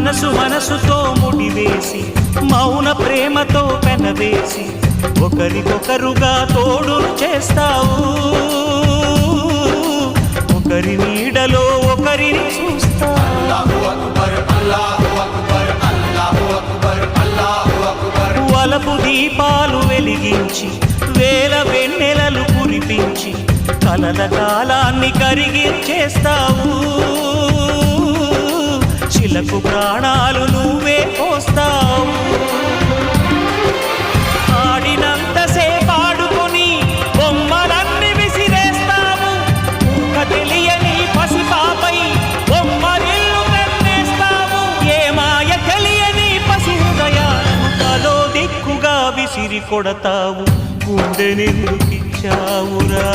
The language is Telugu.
మనసుతో ముడివేసి మౌన ప్రేమతో పెనవేసి ఒకరికొకరుగా తోడును చేస్తావు ఒకరి నీడలో ఒకరిని చూస్తావు వలపు దీపాలు వెలిగించి వేల వెన్నెలలు కురిపించి కలల కాలాన్ని కరిగించేస్తావు చిలకు ప్రాణాలు నువ్వే పోస్తావు ఆడినంతసేపు ఆడుకొని బొమ్మలన్నీ విసిరేస్తావు తెలియని పసిపాపై బొమ్మరిల్లు కన్నేస్తావు ఏ మాయ తెలియని పసి హృదయాలను తలో దిక్కుగా విసిరి కొడతావు గుండెనెందుకిచ్చావురా